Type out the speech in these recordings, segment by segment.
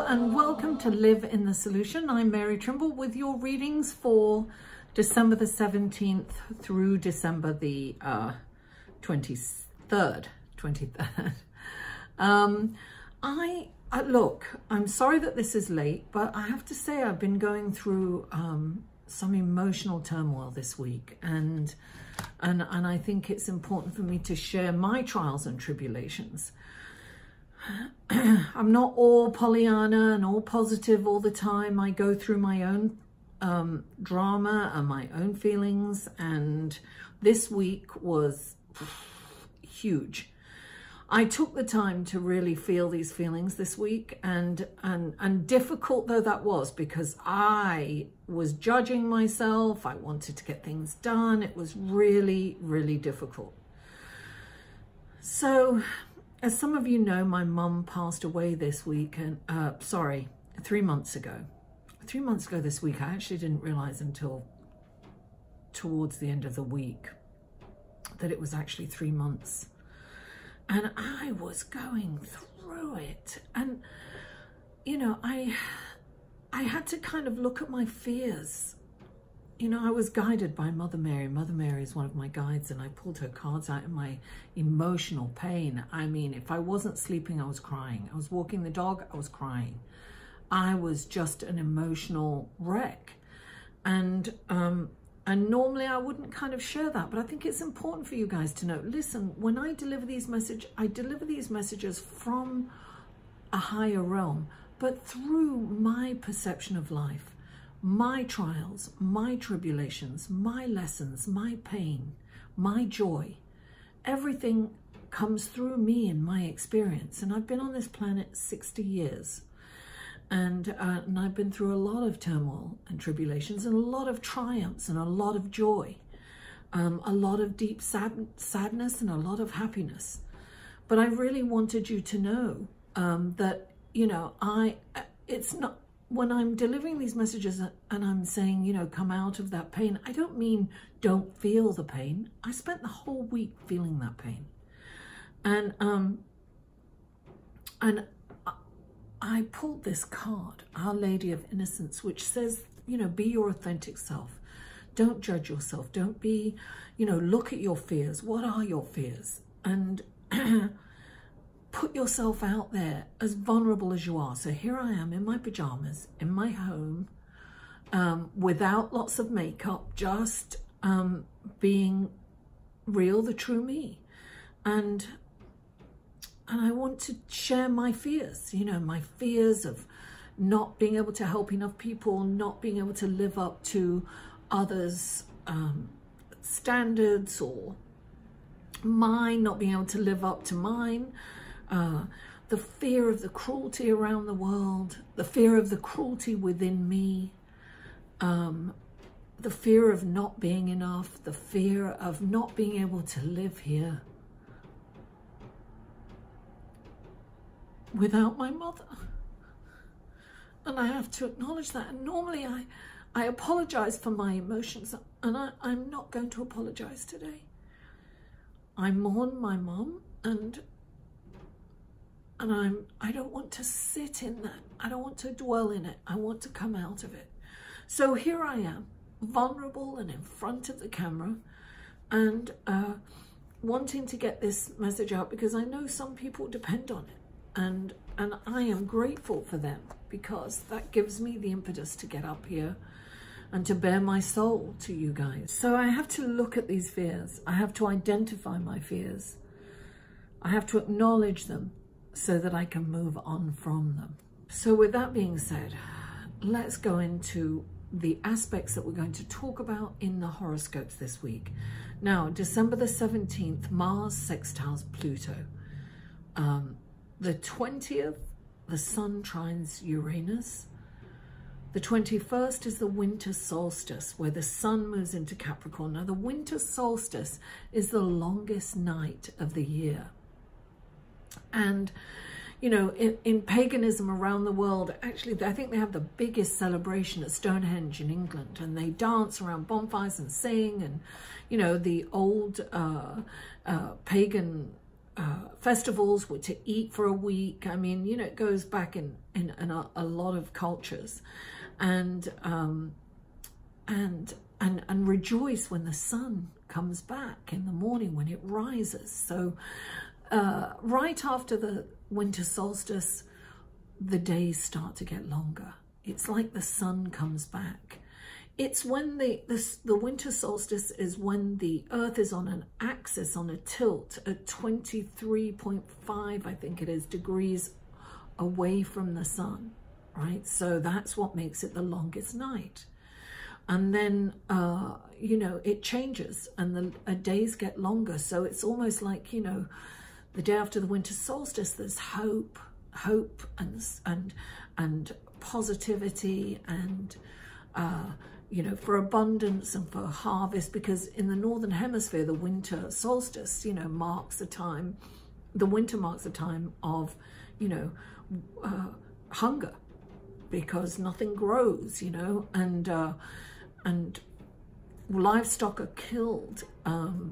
and welcome to Live in the Solution. I'm Mary Trimble with your readings for December the 17th through December the 23rd. Look, I'm sorry that this is late, but I have to say I've been going through some emotional turmoil this week, and I think it's important for me to share my trials and tribulations. I'm not all Pollyanna and all positive all the time. I go through my own drama and my own feelings, and this week was huge. I took the time to really feel these feelings this week, and difficult though that was, because I was judging myself. I wanted to get things done. It was really, really difficult. So, as some of you know, my mum passed away this week, and 3 months ago. 3 months ago this week. I actually didn't realize until towards the end of the week that it was actually 3 months. And I was going through it. And, you know, I had to kind of look at my fears. You know, I was guided by Mother Mary. Mother Mary is one of my guides, and I pulled her cards out in my emotional pain. I mean, if I wasn't sleeping, I was crying. I was walking the dog, I was crying. I was just an emotional wreck. And normally I wouldn't kind of share that, but I think it's important for you guys to know. Listen, when I deliver these messages, I deliver these messages from a higher realm, but through my perception of life. My trials, my tribulations, my lessons, my pain, my joy, everything comes through me and my experience. And I've been on this planet 60 years. And I've been through a lot of turmoil and tribulations, and a lot of triumphs and a lot of joy, a lot of deep sadness and a lot of happiness. But I really wanted you to know that, you know, it's not, when I'm delivering these messages and I'm saying, you know, come out of that pain, I don't mean don't feel the pain. I spent the whole week feeling that pain. And I pulled this card, Our Lady of Innocence, which says, you know, be your authentic self. Don't judge yourself. Don't be, you know, look at your fears. What are your fears? And put yourself out there as vulnerable as you are. So here I am in my pajamas, in my home, without lots of makeup, just being real, the true me. And I want to share my fears, you know, my fears of not being able to help enough people, not being able to live up to others' standards, or mine, not being able to live up to mine. The fear of the cruelty around the world, the fear of the cruelty within me, the fear of not being enough, the fear of not being able to live here without my mother. And I have to acknowledge that. And normally I apologize for my emotions, and I'm not going to apologize today. I mourn my mum, and I don't want to sit in that. I don't want to dwell in it. I want to come out of it. So here I am, vulnerable and in front of the camera, and wanting to get this message out, because I know some people depend on it. And I am grateful for them, because that gives me the impetus to get up here and to bare my soul to you guys. So I have to look at these fears. I have to identify my fears. I have to acknowledge them so that I can move on from them. So with that being said, let's go into the aspects that we're going to talk about in the horoscopes this week. Now, December the 17th, Mars sextiles Pluto. The 20th, the Sun trines Uranus. The 21st is the winter solstice, where the Sun moves into Capricorn. Now, the winter solstice is the longest night of the year. And, you know, in paganism around the world, actually, I think they have the biggest celebration at Stonehenge in England, and they dance around bonfires and sing, and, you know, the old pagan festivals were to eat for a week. I mean, you know, it goes back in a lot of cultures, and rejoice when the sun comes back in the morning when it rises. So right after the winter solstice, the days start to get longer. It's like the sun comes back. It's when the winter solstice is when the earth is on an axis, on a tilt at 23.5, I think it is, degrees away from the sun, right? So that's what makes it the longest night. And then, you know, it changes and the days get longer. So it's almost like, you know, the day after the winter solstice, there's hope and positivity and, you know, for abundance and for harvest, because in the Northern Hemisphere, the winter solstice, you know, marks the time, the winter marks the time of, you know, hunger, because nothing grows, you know, and livestock are killed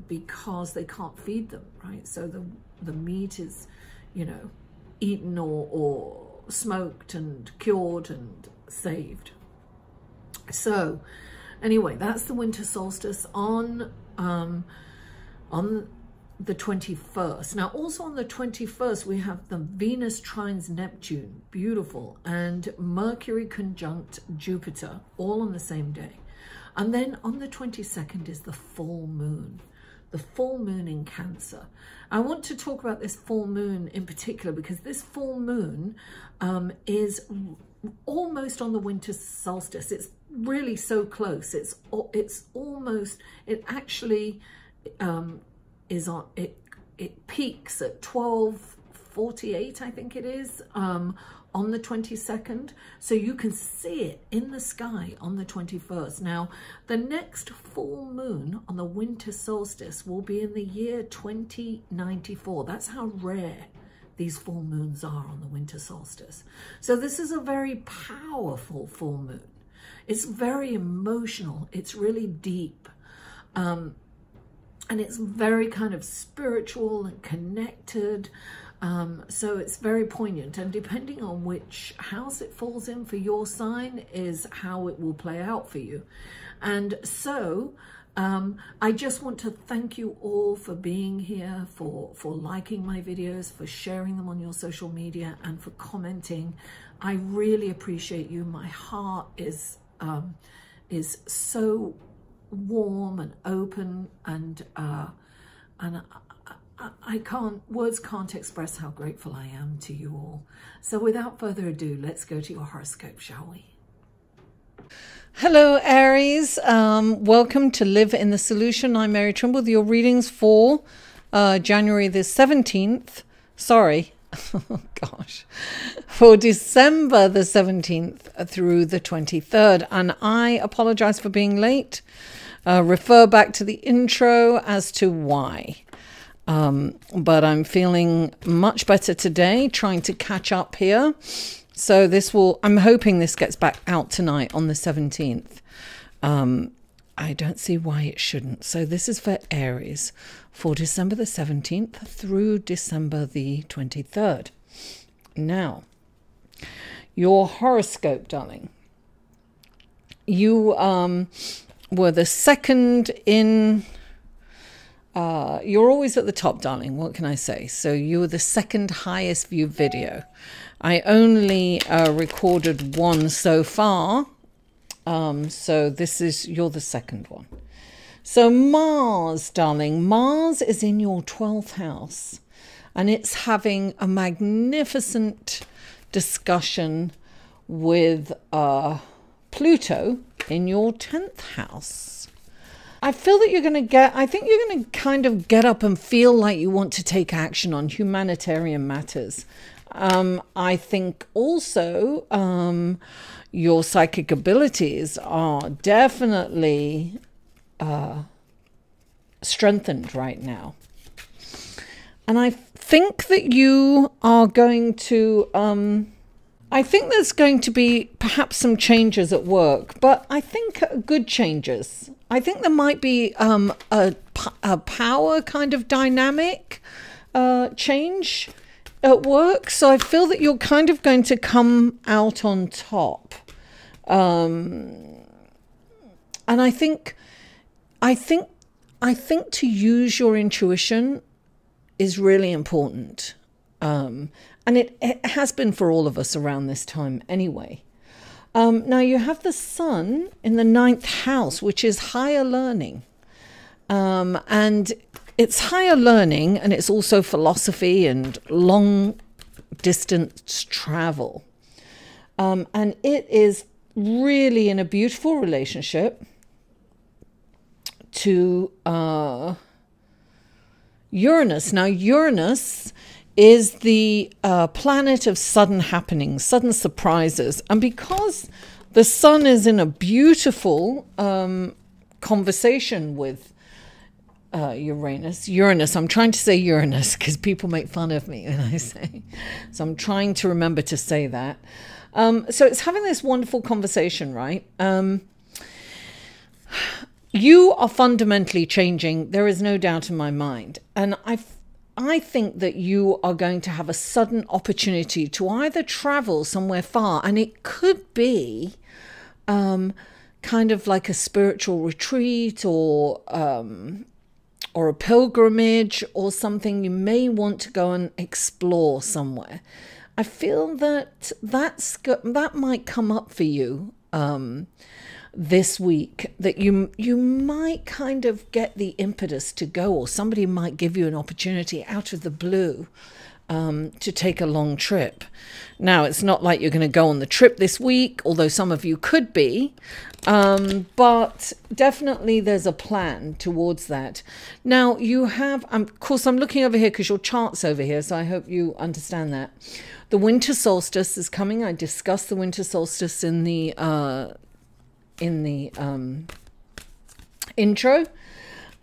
because they can't feed them, right? So the meat is, you know, eaten or smoked and cured and saved. So anyway, that's the winter solstice on the 21st. Now also on the 21st, we have the Venus trines Neptune, beautiful, and Mercury conjunct Jupiter, all on the same day. And then on the 22nd is the full moon in Cancer. I want to talk about this full moon in particular because this full moon is almost on the winter solstice. It's really so close. It's almost, it actually is on, it peaks at 12:48, I think it is, on the 22nd. So you can see it in the sky on the 21st. Now, the next full moon on the winter solstice will be in the year 2094. That's how rare these full moons are on the winter solstice. So this is a very powerful full moon. It's very emotional. It's really deep. And it's very kind of spiritual and connected. So it's very poignant, and depending on which house it falls in for your sign is how it will play out for you. And so I just want to thank you all for being here, for liking my videos, for sharing them on your social media, and for commenting. I really appreciate you. My heart is so warm and open, and words can't express how grateful I am to you all. So without further ado, let's go to your horoscope, shall we? Hello, Aries. Welcome to Live in the Solution. I'm Mary Trimble with your readings for January the 17th. Sorry. Oh, gosh. For December the 17th through the 23rd. And I apologize for being late. Refer back to the intro as to why. But I'm feeling much better today, trying to catch up here. So I'm hoping this gets back out tonight on the 17th. I don't see why it shouldn't. So this is for Aries for December the 17th through December the 23rd. Now, your horoscope, darling. You were the second in... you're always at the top, darling. What can I say? So you were the second highest viewed video. I only recorded one so far. So you're the second one. So Mars, darling, Mars is in your 12th house, and it's having a magnificent discussion with Pluto in your 10th house. I feel that I think you're going to kind of get up and feel like you want to take action on humanitarian matters. I think also your psychic abilities are definitely strengthened right now. And I think that you are going to... I think there's going to be perhaps some changes at work, but I think good changes. I think there might be a power kind of dynamic change at work. So I feel that you're kind of going to come out on top. And I think to use your intuition is really important. And it has been for all of us around this time anyway. Now you have the sun in the 9th house, which is higher learning. And it's higher learning, and it's also philosophy and long distance travel. And it is really in a beautiful relationship to Uranus. Now, Uranus is the planet of sudden happenings, sudden surprises. And because the sun is in a beautiful conversation with Uranus, I'm trying to say Uranus because people make fun of me when I say. So I'm trying to remember to say that. So it's having this wonderful conversation, right? You are fundamentally changing. There is no doubt in my mind. And I think that you are going to have a sudden opportunity to either travel somewhere far, and it could be kind of like a spiritual retreat or a pilgrimage or something. You may want to go and explore somewhere. I feel that that might come up for you this week, that you might kind of get the impetus to go, or somebody might give you an opportunity out of the blue to take a long trip. Now, it's not like you're going to go on the trip this week, although some of you could be, but definitely there's a plan towards that. Now, you have, of course, I'm looking over here because your chart's over here, so I hope you understand that. The winter solstice is coming. I discussed the winter solstice in the intro.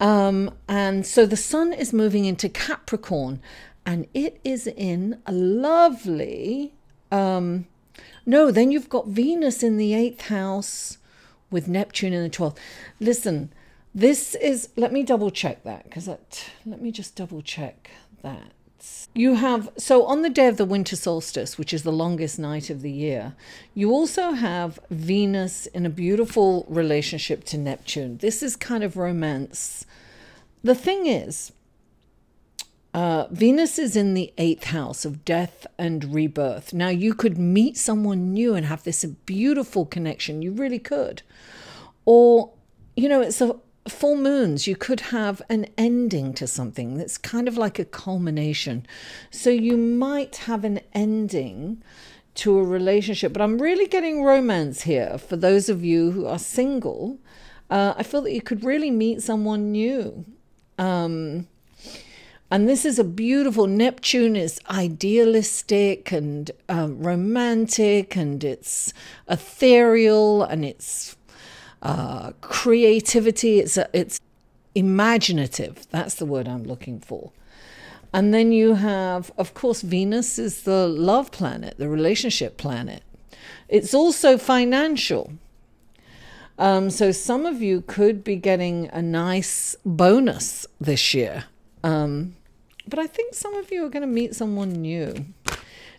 And so the sun is moving into Capricorn, and it is in a lovely, no, then you've got Venus in the 8th house with Neptune in the 12th. Listen, this is, let me double check that, because let me just double check that. You have, so on the day of the winter solstice, which is the longest night of the year, you also have Venus in a beautiful relationship to Neptune. This is kind of romance. The thing is, Venus is in the 8th house of death and rebirth. Now, you could meet someone new and have this beautiful connection. You really could. Or, you know, it's a full moons. You could have an ending to something that's kind of like a culmination. So you might have an ending to a relationship. But I'm really getting romance here for those of you who are single. I feel that you could really meet someone new. And this is a beautiful, Neptune is idealistic and romantic, and it's ethereal, and it's creativity. It's imaginative. That's the word I'm looking for. And then you have, of course, Venus is the love planet, the relationship planet. It's also financial. So some of you could be getting a nice bonus this year. But I think some of you are going to meet someone new.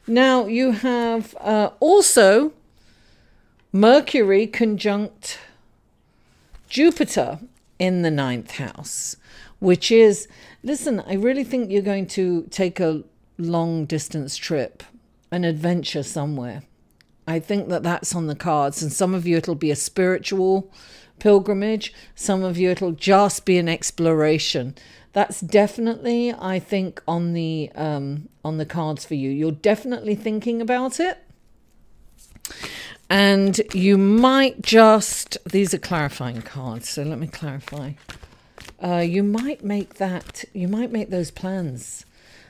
Now, you have also Mercury conjunct Jupiter in the 9th house, which is, listen, I really think you're going to take a long distance trip, an adventure somewhere. I think that that's on the cards. And some of you, it'll be a spiritual pilgrimage. Some of you, it'll just be an exploration. That's definitely, I think, on the cards for you. You're definitely thinking about it. And you might just, these are clarifying cards, so let me clarify. You might make those plans.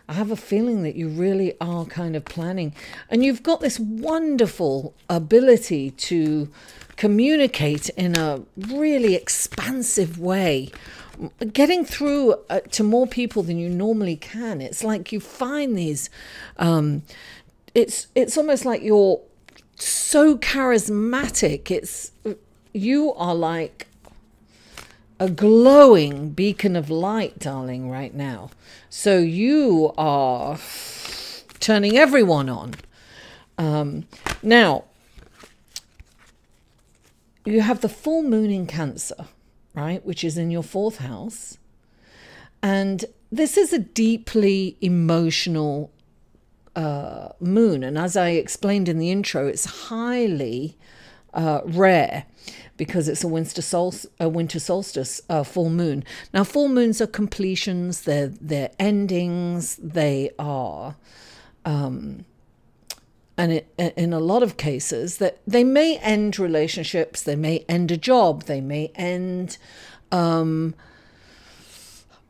I have a feeling that you really are kind of planning. And you've got this wonderful ability to communicate in a really expansive way, getting through to more people than you normally can. It's like you find these, it's almost like you're so charismatic. You are like a glowing beacon of light, darling, right now. So you are turning everyone on. Now, you have the full moon in Cancer, right, which is in your 4th house. And this is a deeply emotional moon. And as I explained in the intro, it's highly rare because it's a winter solstice full moon. Now, full moons are completions, they're endings, they are... and in a lot of cases, that they may end relationships, they may end a job, they may end a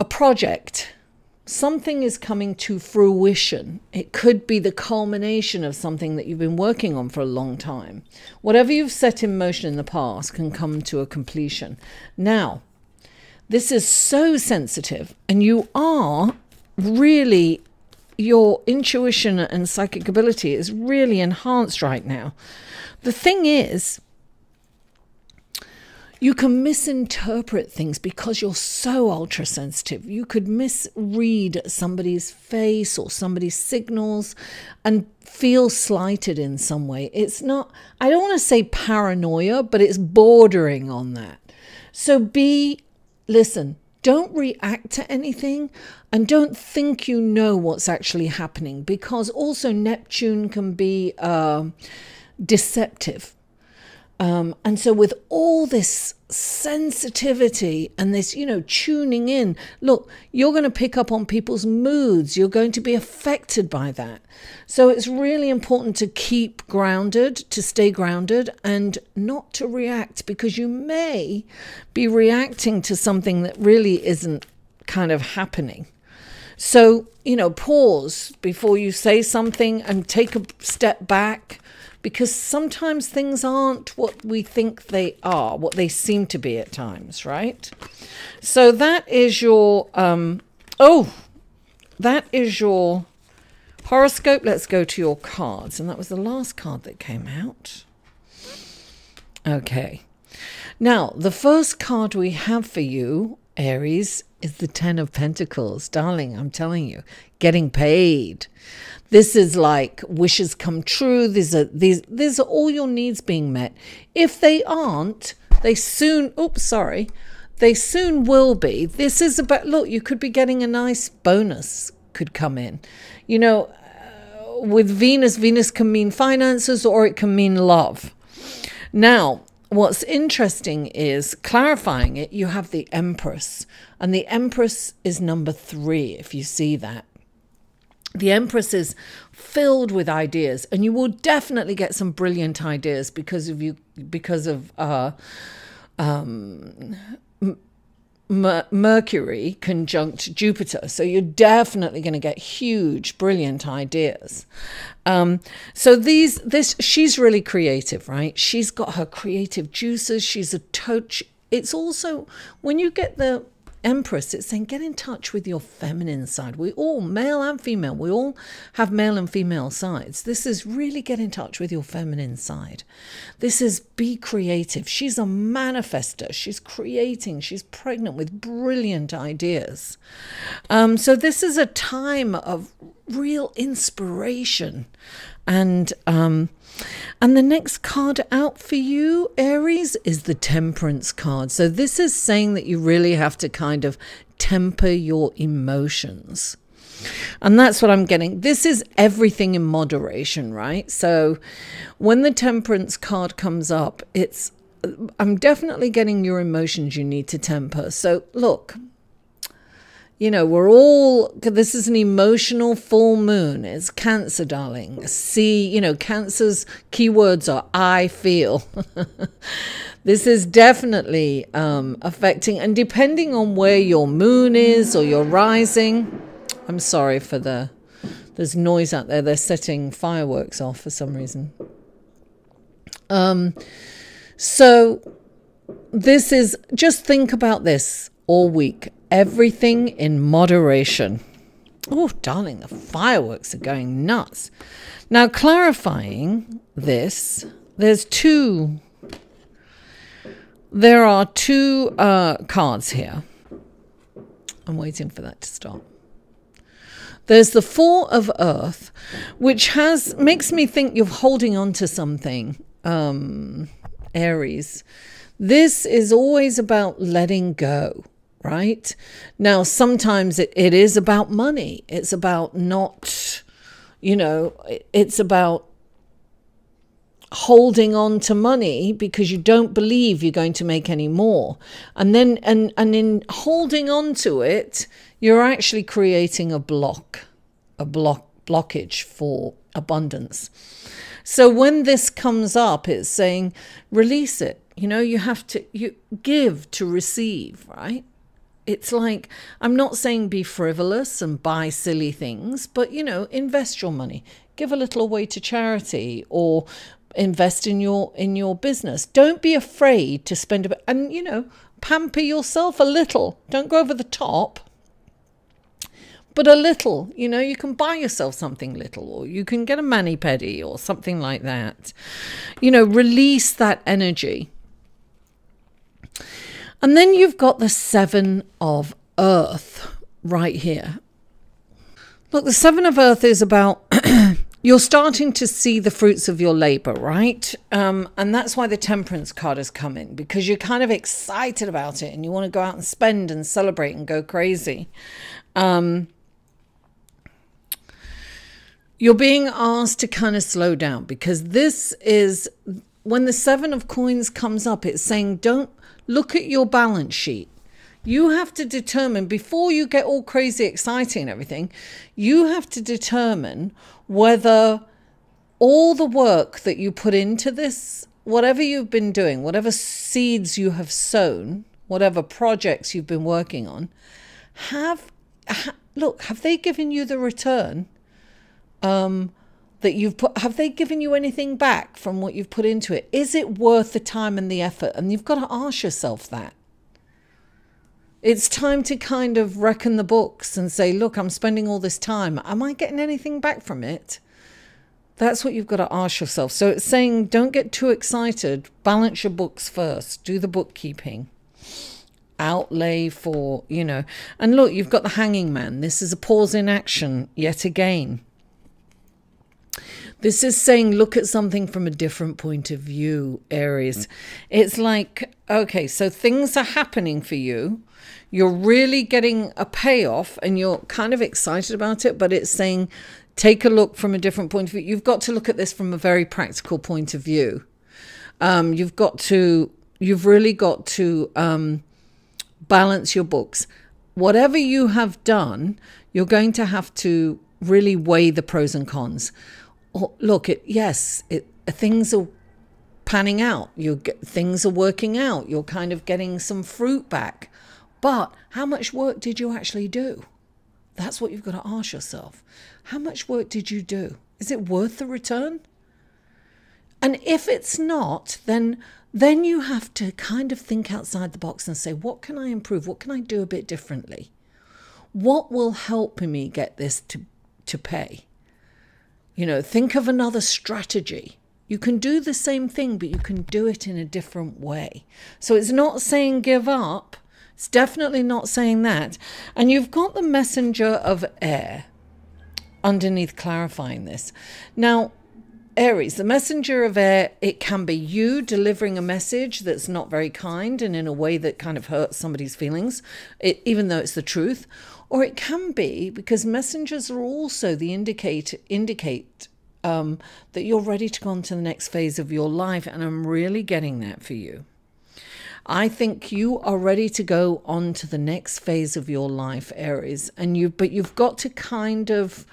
project. Something is coming to fruition. It could be the culmination of something that you've been working on for a long time. Whatever you've set in motion in the past can come to a completion. Now, this is so sensitive, and you are really... your intuition and psychic ability is really enhanced right now. The thing is, you can misinterpret things because you're so ultra sensitive. You could misread somebody's face or somebody's signals and feel slighted in some way. It's not, I don't want to say paranoia, but it's bordering on that. So listen, don't react to anything and don't think you know what's actually happening, because also Neptune can be deceptive. And so with all this sensitivity and this, tuning in, look, you're going to pick up on people's moods. You're going to be affected by that. So it's really important to keep grounded, to stay grounded and not to react, because you may be reacting to something that really isn't kind of happening. So, pause before you say something and take a step back, because sometimes things aren't what we think they are, what they seem to be at times, right? So that is your, that is your horoscope. Let's go to your cards. And that was the last card that came out. Okay. Now, the first card we have for you, Aries, is the 10 of Pentacles. Darling, I'm telling you, getting paid. This is like wishes come true. These are all your needs being met. If they aren't, they soon, they soon will be. This is about, look, you could be getting a nice bonus could come in. With Venus can mean finances or it can mean love. Now, what's interesting is clarifying it. You have the Empress, and the Empress is number 3, if you see that. The Empress is filled with ideas, and you will definitely get some brilliant ideas because of Mercury conjunct Jupiter. So you're definitely going to get huge, brilliant ideas. So she's really creative, right? She's got her creative juices. She's a touch. It's also, when you get the Empress, it's saying get in touch with your feminine side. We all, male and female, we all have male and female sides. This is really get in touch with your feminine side. This is be creative. She's a manifester. She's creating. She's pregnant with brilliant ideas. So this is a time of real inspiration. And the next card out for you, Aries, is the Temperance card. So this is saying that you really have to kind of temper your emotions. And that's what I'm getting. This is everything in moderation, right? So when the Temperance card comes up, I'm definitely getting your emotions you need to temper. So look, this is an emotional full moon. It's Cancer, darling. Cancer's keywords are I feel. This is definitely affecting, and depending on where your moon is or your rising, I'm sorry for there's noise out there. They're setting fireworks off for some reason. So this is, just think about this all week. Everything in moderation. Oh, darling, the fireworks are going nuts. Now, clarifying this, there's two there are two cards here. I'm waiting for that to stop. There's the Four of Earth, which makes me think you're holding on to something, Aries. This is always about letting go, right? Now, sometimes it is about money. It's about not, you know, it's about holding on to money because you don't believe you're going to make any more. And then, and in holding on to it, you're actually creating a blockage for abundance. So when this comes up, it's saying, release it. You know, you give to receive, right? It's like, I'm not saying be frivolous and buy silly things, but, you know, invest your money, give a little away to charity, or invest in your business. Don't be afraid to spend a bit, and, you know, pamper yourself a little. Don't go over the top, but a little. You know, you can buy yourself something little, or you can get a mani-pedi or something like that. You know, release that energy. And then you've got the Seven of Earth right here. Look, the Seven of Earth is about you're starting to see the fruits of your labor, right? And that's why the Temperance card has come in, because you're kind of excited about it and you want to go out and spend and celebrate and go crazy. You're being asked to kind of slow down, because this is, when the Seven of Coins comes up, it's saying, don't look at your balance sheet. You have to determine, before you get all crazy exciting and everything, you have to determine whether all the work that you put into this, whatever you've been doing, whatever seeds you have sown, whatever projects you've been working on, have they given you the return that you've put? Have they given you anything back from what you've put into it? Is it worth the time and the effort? And you've got to ask yourself that. It's time to kind of reckon the books and say, look, I'm spending all this time. Am I getting anything back from it? That's what you've got to ask yourself. So it's saying, don't get too excited. Balance your books first. Do the bookkeeping. Outlay for, you know. And look, you've got the Hanging Man. This is a pause in action yet again. This is saying, look at something from a different point of view, Aries. It's like, okay, so things are happening for you. You're really getting a payoff and you're kind of excited about it, but it's saying, take a look from a different point of view. You've got to look at this from a very practical point of view. You've really got to balance your books. Whatever you have done, you're going to have to really weigh the pros and cons. Look, things are panning out. Things are working out. You're kind of getting some fruit back. But how much work did you actually do? That's what you've got to ask yourself. How much work did you do? Is it worth the return? And if it's not, then you have to kind of think outside the box and say, what can I improve? What can I do a bit differently? What will help me get this to pay? You know, think of another strategy. You can do the same thing, but you can do it in a different way. So it's not saying give up. It's definitely not saying that. And you've got the Messenger of Air underneath clarifying this. Now, Aries, the Messenger of Air, it can be you delivering a message that's not very kind and in a way that kind of hurts somebody's feelings, even though it's the truth. Or it can be because messengers are also the indicate that you're ready to go on to the next phase of your life. And I'm really getting that for you. I think you are ready to go on to the next phase of your life, Aries. But you've got to kind of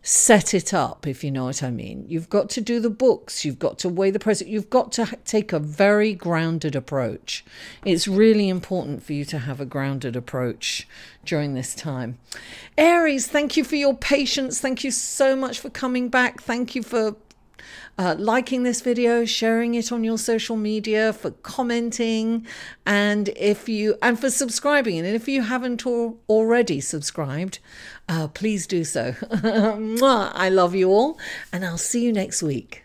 set it up, if you know what I mean. You've got to do the books. You've got to weigh the present. You've got to take a very grounded approach. It's really important for you to have a grounded approach during this time. Aries, thank you for your patience. Thank you so much for coming back. Thank you for liking this video, sharing it on your social media, for commenting, and for subscribing. And if you haven't already subscribed, please do so. I love you all, and I'll see you next week.